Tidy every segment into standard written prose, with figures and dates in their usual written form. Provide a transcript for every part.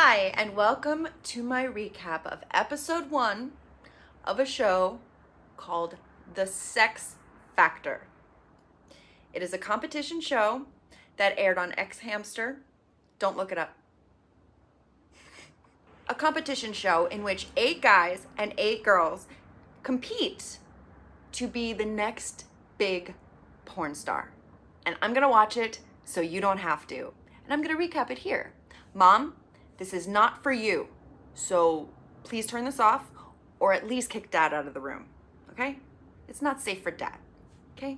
Hi, and welcome to my recap of episode 1 of a show called The Sex Factor. It is a competition show that aired on xHamster. Don't look it up. A competition show in which 8 guys and 8 girls compete to be the next big porn star. And I'm gonna watch it so you don't have to. And I'm gonna recap it here. Mom, this is not for you. So please turn this off or at least kick Dad out of the room, okay? It's not safe for Dad, okay?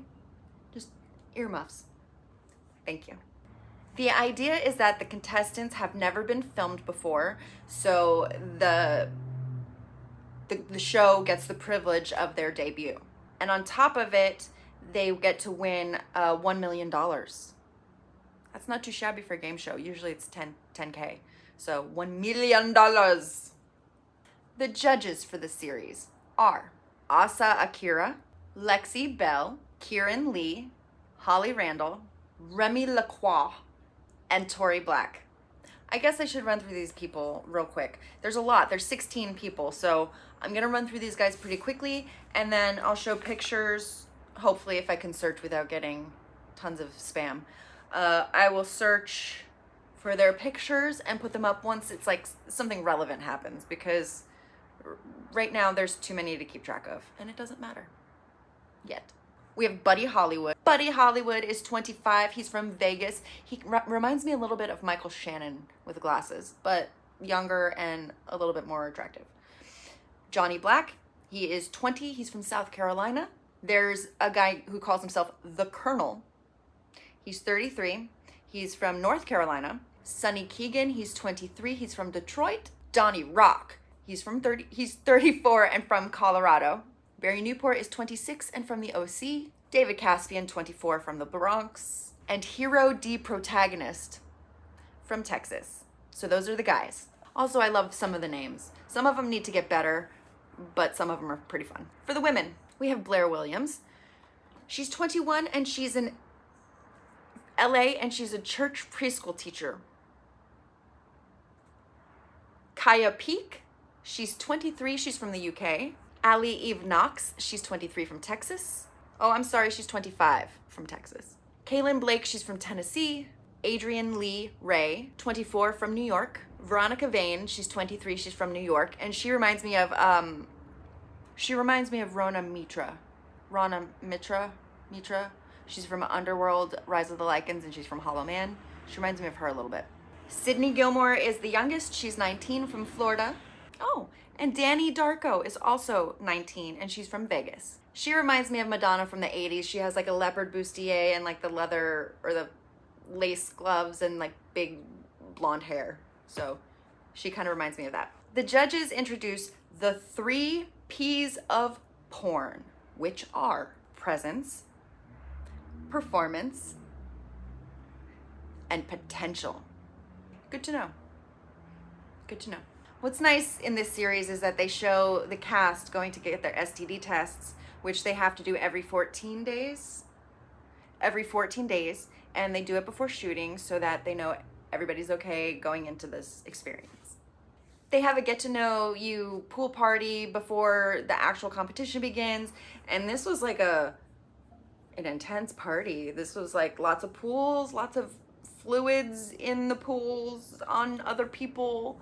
Just earmuffs. Thank you. The idea is that the contestants have never been filmed before, so the show gets the privilege of their debut. And on top of it, they get to win $1 million. That's not too shabby for a game show. Usually it's 10K. So $1 million. The judges for the series are Asa Akira, Lexi Bell, Kieran Lee, Holly Randall, Remy Lacroix, and Tori Black. I guess I should run through these people real quick. There's a lot. There's 16 people, so I'm going to run through these guys pretty quickly, and then I'll show pictures, hopefully if I can search without getting tons of spam. I will search for their pictures and put them up once it's like something relevant happens, because right now there's too many to keep track of, and it doesn't matter yet. We have Buddy Hollywood. Buddy Hollywood is 25. He's from Vegas. He reminds me a little bit of Michael Shannon with glasses, but younger and a little bit more attractive. Johnny Black, he is 20. He's from South Carolina. There's a guy who calls himself The Colonel. He's 33. He's from North Carolina. Sonny Keegan, he's 23. He's from Detroit. Donnie Rock, he's 34 and from Colorado. Barry Newport is 26 and from the OC. David Caspian, 24, from the Bronx. And Hero D Protagonist from Texas. So those are the guys. Also, I love some of the names. Some of them need to get better, but some of them are pretty fun. For the women, we have Blair Williams. She's 21 and she's in LA and she's a church preschool teacher. Kaya Peak, she's 23, she's from the UK. Ali Eve Knox, she's 23, from Texas. Oh, I'm sorry, she's 25, from Texas. Kaylin Blake, she's from Tennessee. Adrienne Lee Ray, 24, from New York. Veronica Vane, she's 23, she's from New York, and she reminds me of Rona Mitra. Rana Mitra. She's from Underworld, Rise of the Lycans, and she's from Hollow Man. She reminds me of her a little bit. Sydney Gilmore is the youngest. She's 19, from Florida. Oh, and Danny Darko is also 19, and she's from Vegas. She reminds me of Madonna from the 80s. She has like a leopard bustier and like the leather or the lace gloves and like big blonde hair. So she kind of reminds me of that. The judges introduce the 3 P's of porn, which are presence, performance, and potential. Good to know. Good to know. What's nice in this series is that they show the cast going to get their STD tests, which they have to do every 14 days. Every 14 days, and they do it before shooting so that they know everybody's okay going into this experience. They have a get to know you pool party before the actual competition begins, and this was like an intense party. This was like lots of pools, lots of fluids in the pools, on other people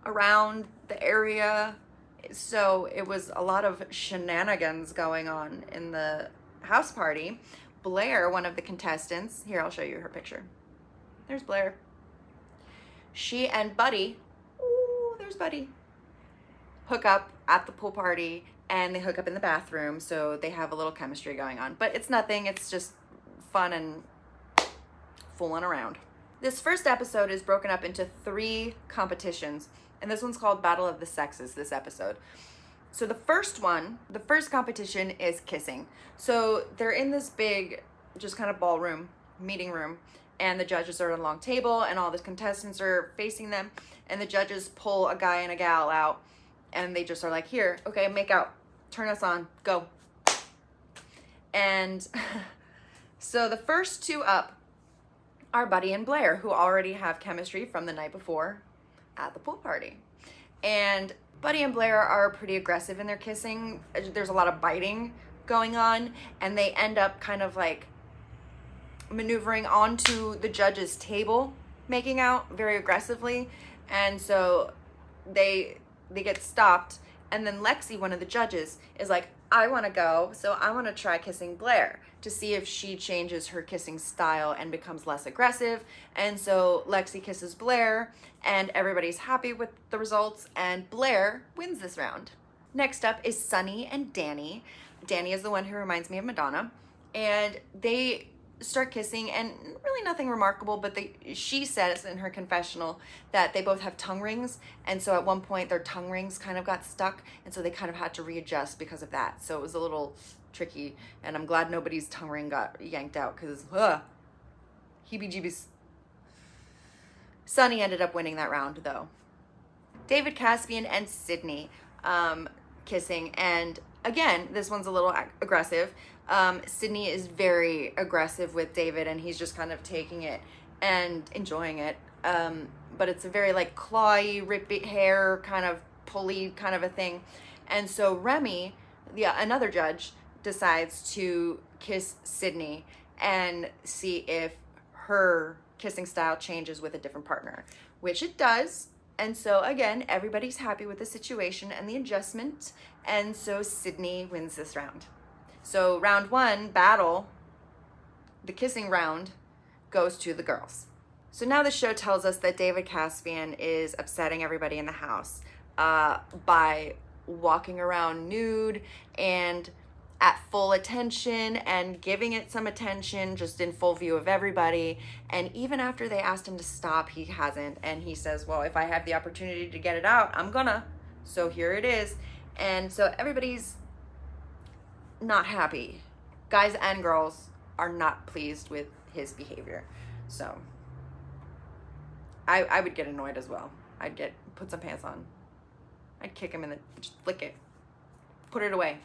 around the area. So it was a lot of shenanigans going on in the house party. Blair, one of the contestants, here, I'll show you her picture. There's Blair. She and Buddy, ooh, there's Buddy, hook up at the pool party, and they hook up in the bathroom, so they have a little chemistry going on. But it's nothing, it's just fun and fooling around. This first episode is broken up into 3 competitions, and this one's called Battle of the Sexes, this episode. So the first competition is kissing. So they're in this big, just kind of ballroom, meeting room, and the judges are at a long table, and all the contestants are facing them, and the judges pull a guy and a gal out, and they just are like, here, okay, make out, turn us on, go. And so the first 2 up are Buddy and Blair, who already have chemistry from the night before. at the pool party. And Buddy and Blair are pretty aggressive in their kissing. There's a lot of biting going on, and they end up kind of like maneuvering onto the judge's table, making out very aggressively. And so they get stopped, and then Lexi, one of the judges, is like, I want to go, so I want to try kissing Blair to see if she changes her kissing style and becomes less aggressive. And so Lexi kisses Blair, and everybody's happy with the results, and Blair wins this round. Next up is Sunny and Danny. Danny is the one who reminds me of Madonna, and they start kissing, and really nothing remarkable, but she says in her confessional that they both have tongue rings, and so at one point their tongue rings kind of got stuck, and so they kind of had to readjust because of that. So it was a little tricky, and I'm glad nobody's tongue ring got yanked out, because heebie-jeebies. Sunny ended up winning that round though. David Caspian and Sydney kissing, and again, this one's a little aggressive. Sydney is very aggressive with David, and he's just kind of taking it and enjoying it. But it's a very like clawy, rippy hair, kind of pulley kind of a thing. And so Remy, another judge, decides to kiss Sydney and see if her kissing style changes with a different partner, which it does. And so again, everybody's happy with the situation and the adjustment. And so Sydney wins this round. So round one, battle, the kissing round, goes to the girls. So now the show tells us that David Caspian is upsetting everybody in the house by walking around nude and at full attention and giving it some attention just in full view of everybody. And even after they asked him to stop, he hasn't. And he says, well, if I have the opportunity to get it out, I'm gonna. So here it is. And so everybody's not happy. Guys and girls are not pleased with his behavior. So I would get annoyed as well. Put some pants on. I'd kick him in just flick it. Put it away.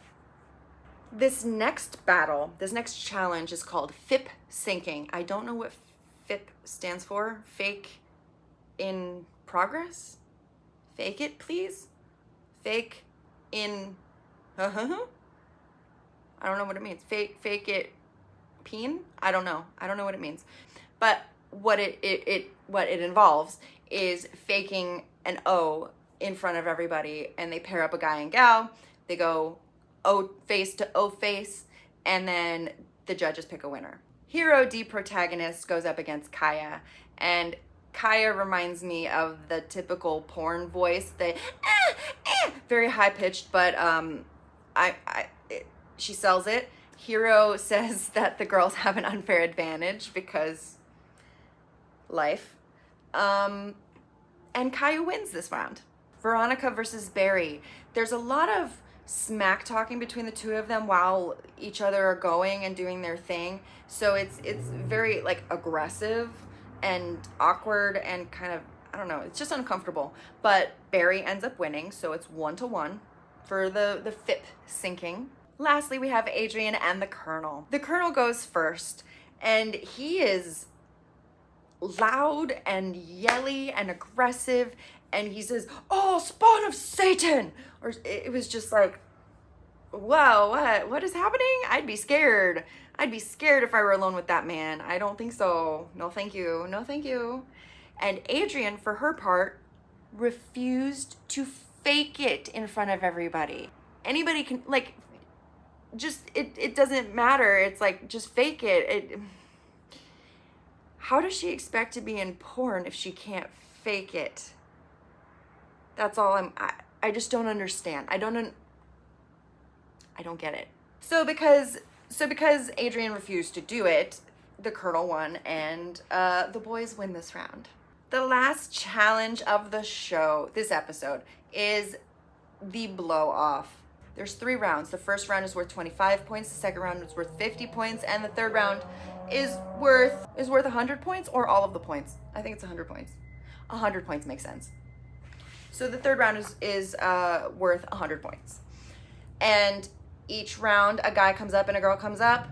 This next battle, this next challenge is called FIP-Syncing. I don't know what FIP stands for. Fake in progress? Fake it, please? Fake in... I don't know what it means. Fake it peen? I don't know. I don't know what it means. But what it involves is faking an O in front of everybody, and they pair up a guy and gal. They go O face to O face, and then the judges pick a winner. Hero D protagonist goes up against Kaya, and Kaya reminds me of the typical porn voice, very high pitched, but she sells it. Hero says that the girls have an unfair advantage because life. And Kaya wins this round. Veronica versus Barry. There's a lot of smack talking between the two of them while each other are going and doing their thing. So it's very like aggressive and awkward and kind of, I don't know, it's just uncomfortable. But Barry ends up winning, so it's 1-1 for the FIP-Syncing. Lastly, we have Adrian and the Colonel. The Colonel goes first, and he is loud and yelly and aggressive, and he says, "Oh, spawn of Satan!" Or it was just like, wow, what is happening? I'd be scared. I'd be scared if I were alone with that man. I don't think so. No, thank you. No, thank you. And Adrian, for her part, refused to fake it in front of everybody. Anybody can, like, just, it doesn't matter. It's like, just fake it. How does she expect to be in porn if she can't fake it? That's all I just don't understand. I don't get it. So because Adrian refused to do it, the Colonel won, and the boys win this round. The last challenge of the show, this episode, is the blow off. There's 3 rounds. The first round is worth 25 points, the second round is worth 50 points, and the third round is worth 100 points, or all of the points. I think it's 100 points. 100 points makes sense. So the third round is worth 100 points. And each round, a guy comes up and a girl comes up.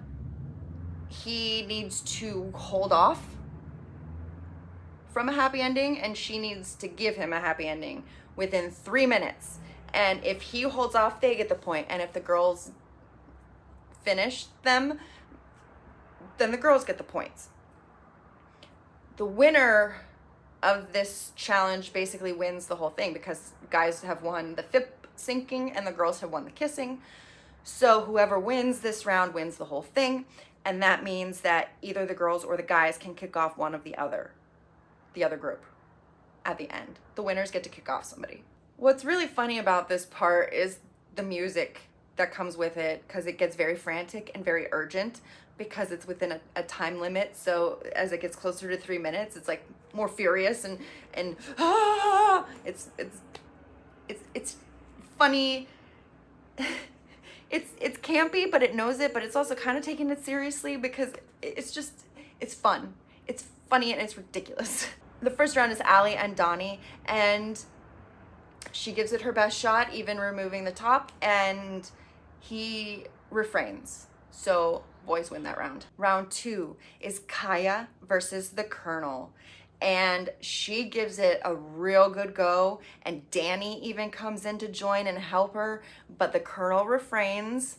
He needs to hold off from a happy ending, and she needs to give him a happy ending within 3 minutes. And if he holds off, they get the point. And if the girls finish them, then the girls get the points. The winner of this challenge basically wins the whole thing, because guys have won the FIP-Syncing and the girls have won the kissing. So whoever wins this round wins the whole thing. And that means that either the girls or the guys can kick off one of the other group at the end. The winners get to kick off somebody. What's really funny about this part is the music that comes with it, because it gets very frantic and very urgent, because it's within a time limit. So as it gets closer to 3 minutes, it's like more furious and it's funny. It's campy, but it knows it, but it's also kind of taking it seriously, because it's fun. It's funny and it's ridiculous. The first round is Allie and Donnie, and she gives it her best shot, even removing the top, and he refrains. So boys win that round. Round 2 is Kaya versus the Colonel, and she gives it a real good go, and Danny even comes in to join and help her, but the Colonel refrains,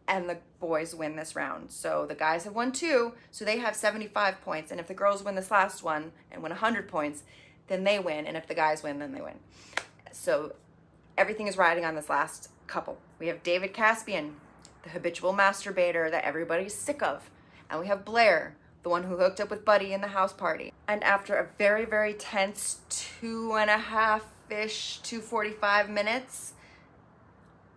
and the boys win this round. So the guys have won 2, so they have 75 points, and if the girls win this last one and win 100 points, then they win, and if the guys win, then they win. So everything is riding on this last couple. We have David Caspian, the habitual masturbator that everybody's sick of, and we have Blair, the one who hooked up with Buddy in the house party. And after a very, very tense 2.5-ish to 45 minutes,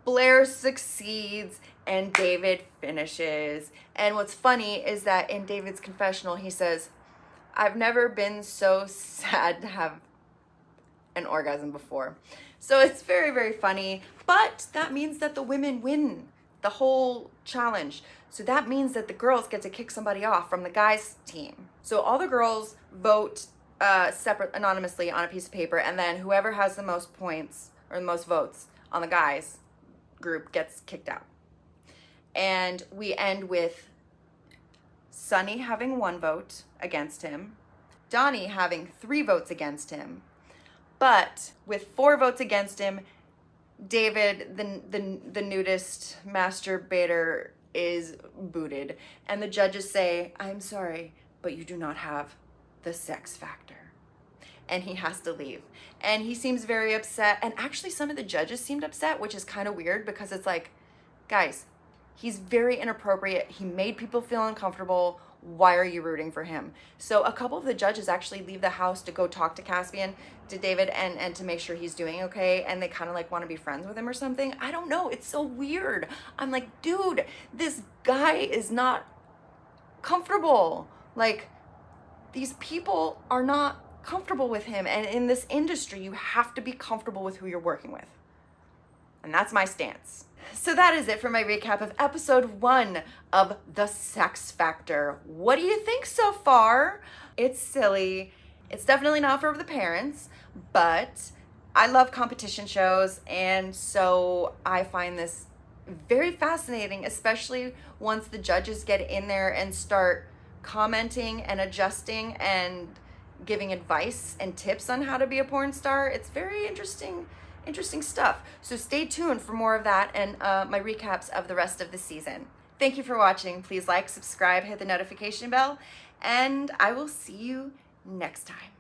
Blair succeeds and David finishes. And what's funny is that in David's confessional, he says, "I've never been so sad to have an orgasm before." So it's very, very funny, but that means that the women win the whole challenge. So that means that the girls get to kick somebody off from the guys' team. So all the girls vote separate, anonymously on a piece of paper, and then whoever has the most points or the most votes on the guys group gets kicked out. And we end with Sonny having 1 vote against him, Donnie having 3 votes against him, but with 4 votes against him, David, the nudist masturbator, is booted, and the judges say, "I'm sorry, but you do not have the sex factor," and he has to leave. And he seems very upset, and actually some of the judges seemed upset, which is kind of weird, because it's like, guys, he's very inappropriate. He made people feel uncomfortable. Why are you rooting for him? So a couple of the judges actually leave the house to go talk to David, and to make sure he's doing okay, and they kind of like want to be friends with him or something. I don't know. It's so weird. I'm like, dude, this guy is not comfortable. Like, these people are not comfortable with him, and in this industry, you have to be comfortable with who you're working with. And that's my stance. So that is it for my recap of episode 1 of The Sex Factor. What do you think so far? It's silly. It's definitely not for the parents, but I love competition shows, and so I find this very fascinating, especially once the judges get in there and start commenting and adjusting and giving advice and tips on how to be a porn star. It's very interesting stuff. So stay tuned for more of that and my recaps of the rest of the season. Thank you for watching. Please like, subscribe, hit the notification bell, and I will see you next time.